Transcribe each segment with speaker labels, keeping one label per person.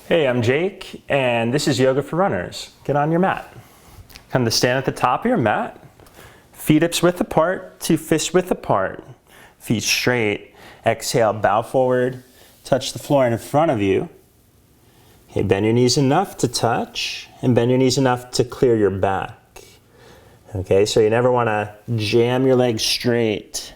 Speaker 1: Hey, I'm Jake, and this is Yoga for Runners. Get on your mat. Come to stand at the top of your mat. Feet hips width apart, 2 fists width apart. Feet straight. Exhale, bow forward. Touch the floor in front of you. Okay, bend your knees enough to touch, and bend your knees enough to clear your back. Okay, so you never want to jam your legs straight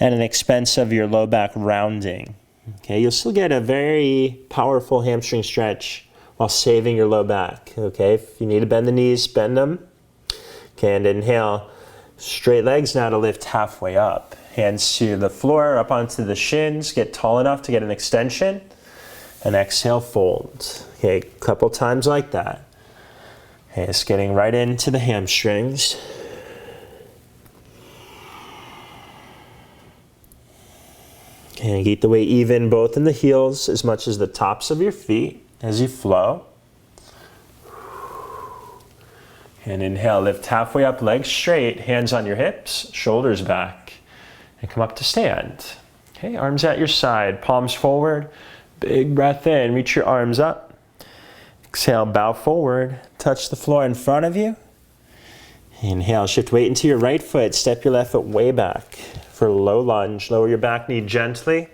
Speaker 1: at an expense of your low back rounding. Okay, you'll still get a very powerful hamstring stretch while saving your low back. Okay, if you need to bend the knees, bend them. Okay, and inhale, straight legs now to lift halfway up. Hands to the floor, up onto the shins, get tall enough to get an extension. And exhale, fold. Okay, a couple times like that. Okay, it's getting right into the hamstrings. Okay, keep the weight even both in the heels as much as the tops of your feet as you flow. And inhale, lift halfway up, legs straight, hands on your hips, shoulders back, and come up to stand. Okay, arms at your side, palms forward, big breath in, reach your arms up. Exhale, bow forward, touch the floor in front of you. Inhale, shift weight into your right foot, step your left foot way back. For a low lunge, lower your back knee gently.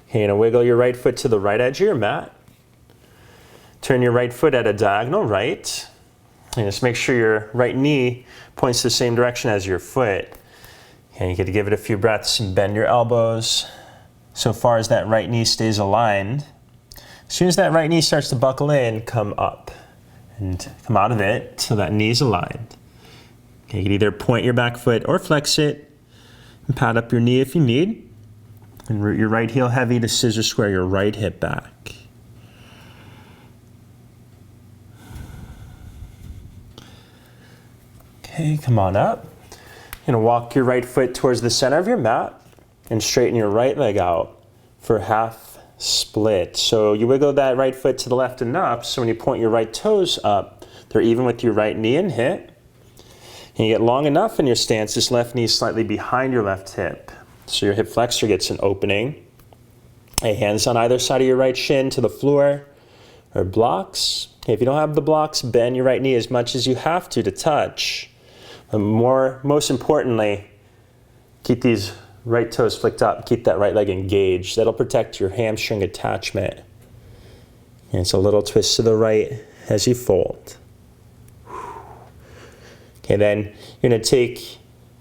Speaker 1: Okay, and wiggle your right foot to the right edge of your mat. Turn your right foot at a diagonal right. And just make sure your right knee points the same direction as your foot. Okay, you get to give it a few breaths and bend your elbows so far as that right knee stays aligned. As soon as that right knee starts to buckle in, come up and come out of it so that knee's aligned. Okay, you can either point your back foot or flex it. And pat up your knee if you need. And root your right heel heavy to scissor square your right hip back. Okay, come on up. You're gonna walk your right foot towards the center of your mat and straighten your right leg out for half split. So you wiggle that right foot to the left and up, so when you point your right toes up, they're even with your right knee and hip. And you get long enough in your stance, this left knee is slightly behind your left hip. So your hip flexor gets an opening. Okay, hands on either side of your right shin to the floor or blocks. Okay, if you don't have the blocks, bend your right knee as much as you have to touch. But most importantly, keep these right toes flicked up. Keep that right leg engaged. That'll protect your hamstring attachment. And it's a little twist to the right as you fold. Okay, then you're going to take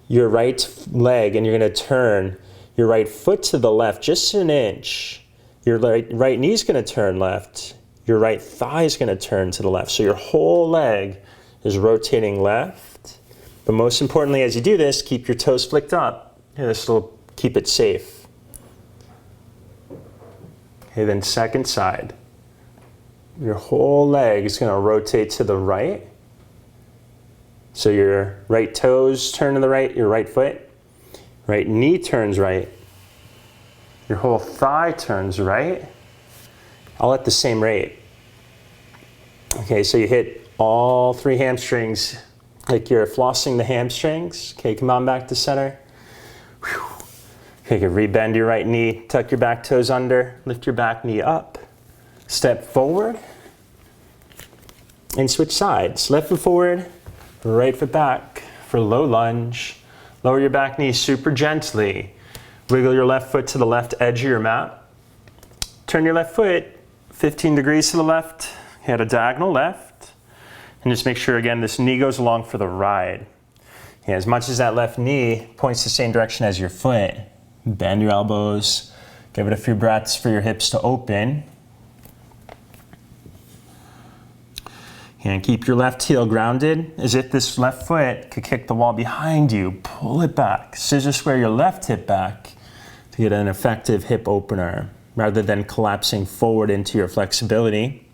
Speaker 1: your right leg and you're going to turn your right foot to the left just an inch. Your right knee is going to turn left. Your right thigh is going to turn to the left. So your whole leg is rotating left. But most importantly, as you do this, keep your toes flicked up. And this will keep it safe. Okay, then second side. Your whole leg is going to rotate to the right. So your right toes turn to the right, your right foot. Right knee turns right. Your whole thigh turns right. All at the same rate. Okay, so you hit all 3 hamstrings like you're flossing the hamstrings. Okay, come on back to center. Whew. Okay, you can rebend your right knee, tuck your back toes under, lift your back knee up, step forward, and switch sides. Left foot forward, right foot back for low lunge. Lower your back knee super gently. Wiggle your left foot to the left edge of your mat. Turn your left foot 15 degrees to the left. At a diagonal left. And just make sure, again, this knee goes along for the ride. Yeah, as much as that left knee points the same direction as your foot, bend your elbows. Give it a few breaths for your hips to open. And keep your left heel grounded as if this left foot could kick the wall behind you. Pull it back. Scissor square your left hip back to get an effective hip opener rather than collapsing forward into your flexibility.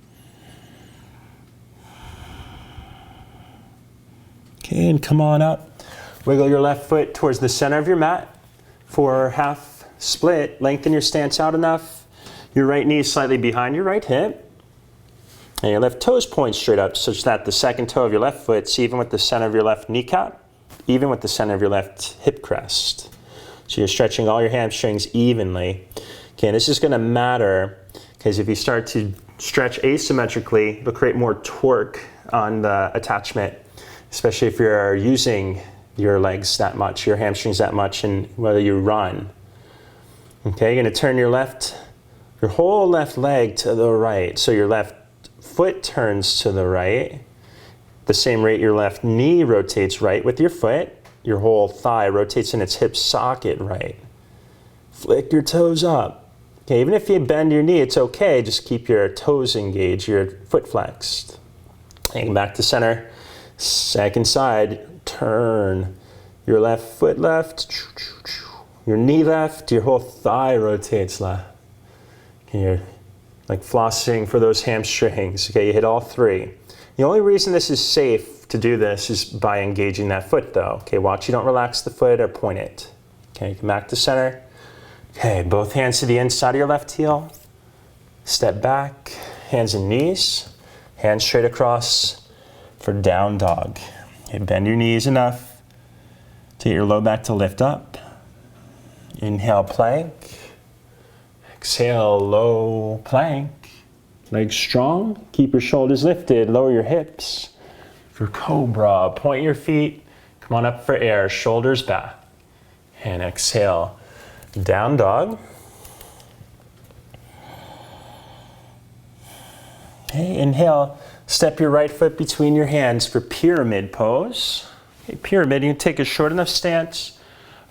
Speaker 1: Okay, and come on up. Wiggle your left foot towards the center of your mat for half split. Lengthen your stance out enough. Your right knee is slightly behind your right hip. And your left toes point straight up such that the second toe of your left foot is even with the center of your left kneecap, even with the center of your left hip crest. So you're stretching all your hamstrings evenly. Okay, and this is going to matter Because if you start to stretch asymmetrically, it'll create more torque on the attachment, especially if you're using your legs that much, your hamstrings that much, and whether you run. Okay, you're gonna turn your whole left leg to the right. So your left foot turns to the right. The same rate your left knee rotates right with your foot. Your whole thigh rotates in its hip socket right. Flick your toes up. Okay, even if you bend your knee, it's okay. Just keep your toes engaged, your foot flexed. And back to center. Second side, turn. Your left foot left. Your knee left. Your whole thigh rotates left. Okay, you're like flossing for those hamstrings. Okay, you hit all three. The only reason this is safe to do this is by engaging that foot though. Okay, watch you don't relax the foot or point it. Okay, come back to center. Okay, both hands to the inside of your left heel. Step back, hands and knees. Hands straight across for down dog. Okay, bend your knees enough to get your low back to lift up. Inhale, plank. Exhale, low plank. Legs strong, keep your shoulders lifted, lower your hips. For cobra, point your feet, come on up for air, shoulders back. And exhale, down dog. Okay, inhale, step your right foot between your hands for pyramid pose. Okay, pyramid, you can take a short enough stance.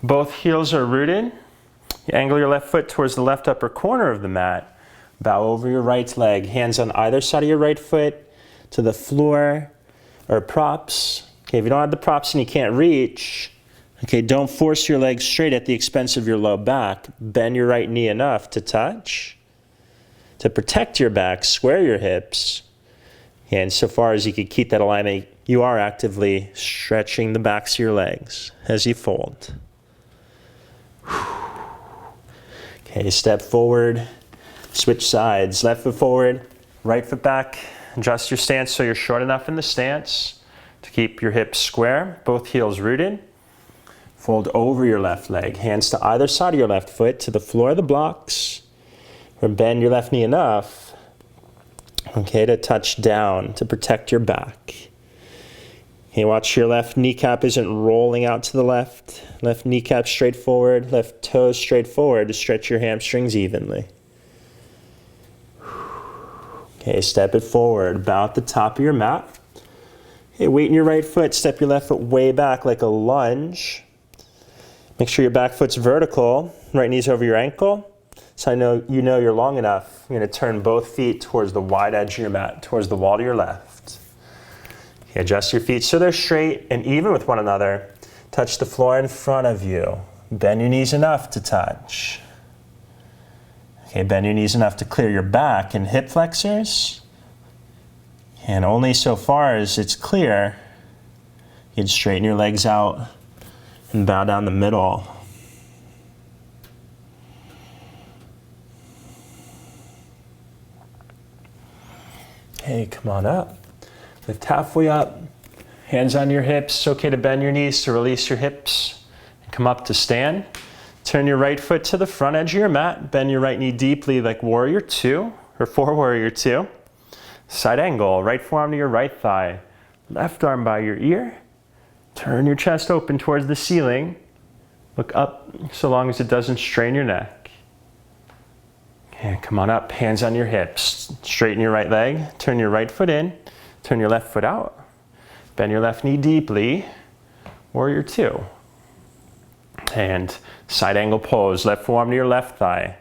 Speaker 1: Both heels are rooted. You angle your left foot towards the left upper corner of the mat. Bow over your right leg, hands on either side of your right foot to the floor or props. Okay, if you don't have the props and you can't reach, okay, don't force your legs straight at the expense of your low back. Bend your right knee enough to touch. To protect your back, square your hips. And so far as you can keep that alignment, you are actively stretching the backs of your legs as you fold. Okay, step forward. Switch sides, left foot forward, right foot back. Adjust your stance so you're short enough in the stance to keep your hips square, both heels rooted. Fold over your left leg, hands to either side of your left foot to the floor of the blocks, or bend your left knee enough, okay, to touch down to protect your back. Okay, watch your left kneecap isn't rolling out to the left. Left kneecap straight forward, left toes straight forward to stretch your hamstrings evenly. Okay, step it forward, bow at the top of your mat. Okay, weight in your right foot, step your left foot way back like a lunge. Make sure your back foot's vertical, right knee's over your ankle. So you know you're long enough. You're gonna turn both feet towards the wide edge of your mat, towards the wall to your left. Okay, adjust your feet so they're straight and even with one another. Touch the floor in front of you. Bend your knees enough to touch. Okay, bend your knees enough to clear your back and hip flexors. And only so far as it's clear, you can straighten your legs out and bow down the middle. Okay, come on up. Lift halfway up. Hands on your hips. It's okay to bend your knees to release your hips. And come up to stand. Turn your right foot to the front edge of your mat. Bend your right knee deeply like warrior two or for warrior two. Side angle, right forearm to your right thigh. Left arm by your ear. Turn your chest open towards the ceiling. Look up so long as it doesn't strain your neck. Okay, come on up, hands on your hips. Straighten your right leg. Turn your right foot in. Turn your left foot out. Bend your left knee deeply. Warrior two. And side angle pose, left forearm to your left thigh.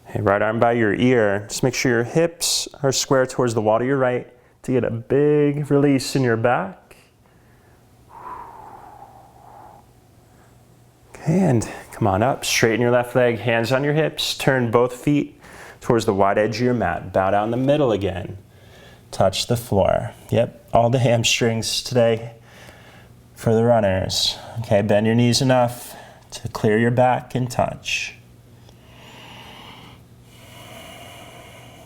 Speaker 1: Okay, right arm by your ear. Just make sure your hips are square towards the wall to your right to get a big release in your back. Okay, and come on up, straighten your left leg, hands on your hips, turn both feet towards the wide edge of your mat. Bow down the middle again. Touch the floor. Yep, all the hamstrings today for the runners. Okay, bend your knees enough to clear your back and touch.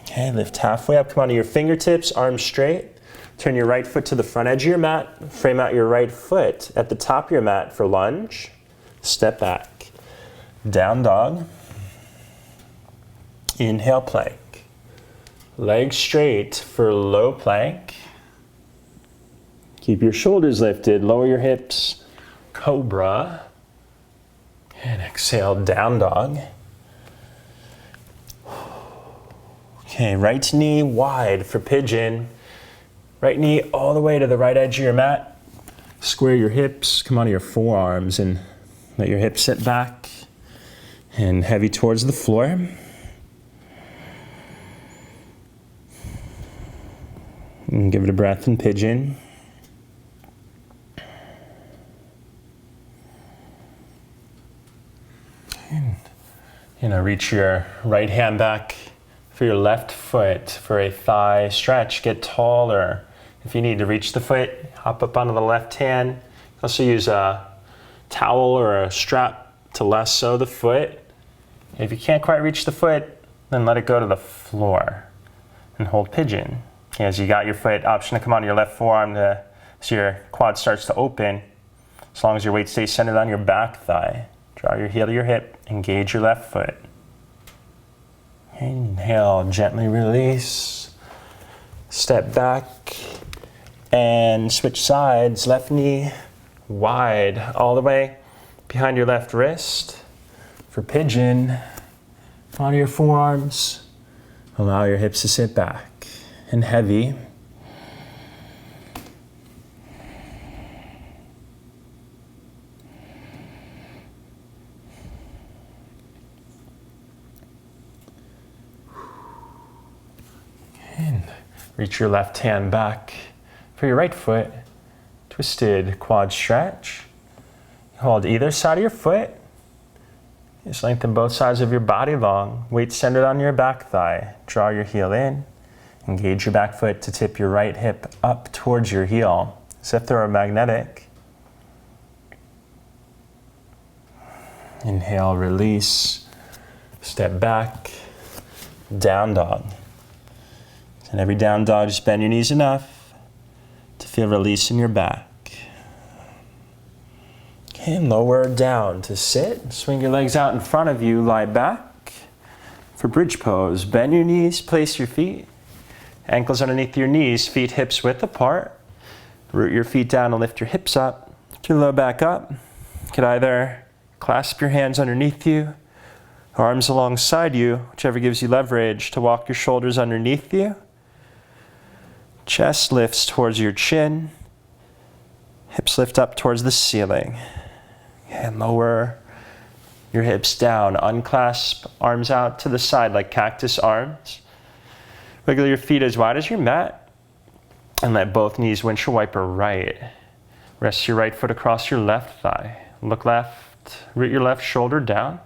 Speaker 1: Okay, lift halfway up, come onto your fingertips, arms straight. Turn your right foot to the front edge of your mat. Frame out your right foot at the top of your mat for lunge. Step back. Down dog. Inhale, plank. Legs straight for low plank. Keep your shoulders lifted, lower your hips, cobra. And exhale, down dog. Okay, right knee wide for pigeon. Right knee all the way to the right edge of your mat. Square your hips, come onto your forearms and let your hips sit back and heavy towards the floor. And give it a breath in pigeon. And, reach your right hand back for your left foot for a thigh stretch. Get taller. If you need to reach the foot, hop up onto the left hand. Also use a towel or a strap to lasso the foot. If you can't quite reach the foot, then let it go to the floor and hold pigeon. As you got your foot, option to come onto your left forearm so your quad starts to open. As long as your weight stays centered on your back thigh. Draw your heel to your hip, engage your left foot. Inhale, gently release. Step back and switch sides. Left knee wide all the way behind your left wrist. For pigeon, onto your forearms. Allow your hips to sit back and heavy. And reach your left hand back for your right foot. Twisted quad stretch. Hold either side of your foot. Just lengthen both sides of your body long. Weight centered on your back thigh. Draw your heel in. Engage your back foot to tip your right hip up towards your heel, as if they're magnetic. Inhale, release. Step back. Down dog. And every down dog, just bend your knees enough to feel release in your back. Okay, and lower down to sit. Swing your legs out in front of you, lie back. For bridge pose, bend your knees, place your feet. Ankles underneath your knees, feet hips width apart. Root your feet down and lift your hips up. Lift your low back up. You could either clasp your hands underneath you, arms alongside you, whichever gives you leverage to walk your shoulders underneath you. Chest lifts towards your chin. Hips lift up towards the ceiling. And lower your hips down. Unclasp arms out to the side like cactus arms. Wiggle your feet as wide as your mat. And let both knees windshield wiper right. Rest your right foot across your left thigh. Look left. Root your left shoulder down.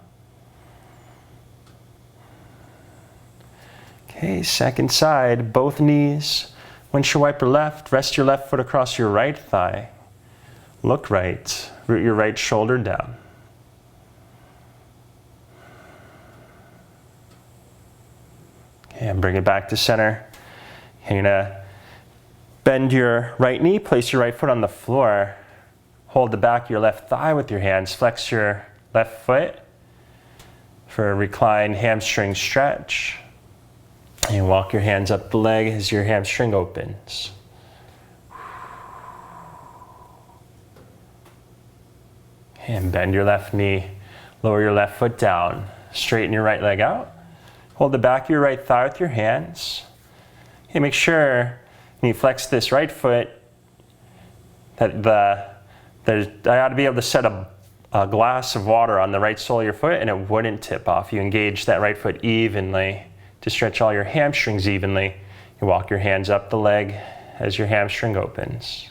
Speaker 1: Okay, second side. Both knees. Windshield wiper left. Rest your left foot across your right thigh. Look right. Root your right shoulder down. And bring it back to center. You're gonna bend your right knee, place your right foot on the floor. Hold the back of your left thigh with your hands. Flex your left foot for a reclined hamstring stretch. And walk your hands up the leg as your hamstring opens. And bend your left knee, lower your left foot down. Straighten your right leg out. Hold the back of your right thigh with your hands. Okay, make sure when you flex this right foot that I ought to be able to set a glass of water on the right sole of your foot and it wouldn't tip off. You engage that right foot evenly to stretch all your hamstrings evenly. You walk your hands up the leg as your hamstring opens.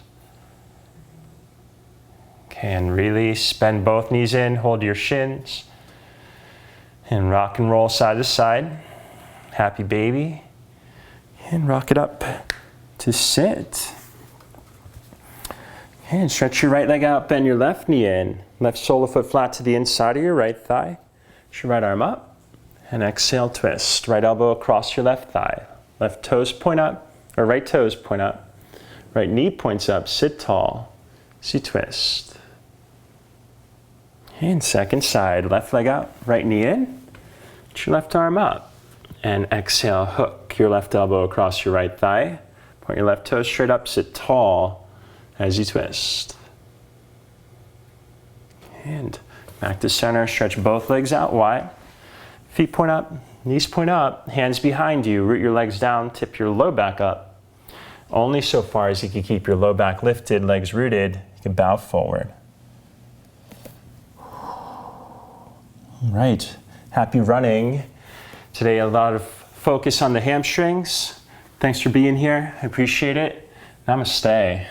Speaker 1: Okay, and release. Bend both knees in, hold your shins. And rock and roll side to side. Happy baby. And rock it up to sit. And stretch your right leg out, bend your left knee in. Left sole of foot flat to the inside of your right thigh. Push your right arm up. And exhale, twist. Right elbow across your left thigh. Left toes point up, or right toes point up. Right knee points up, sit tall. See twist. And second side, left leg out, right knee in. Put your left arm up. And exhale, hook your left elbow across your right thigh. Point your left toe straight up, sit tall as you twist. And back to center, stretch both legs out wide. Feet point up, knees point up, hands behind you, root your legs down, tip your low back up. Only so far as you can keep your low back lifted, legs rooted, you can bow forward. All right, happy running. Today a lot of focus on the hamstrings. Thanks for being here, I appreciate it. Namaste.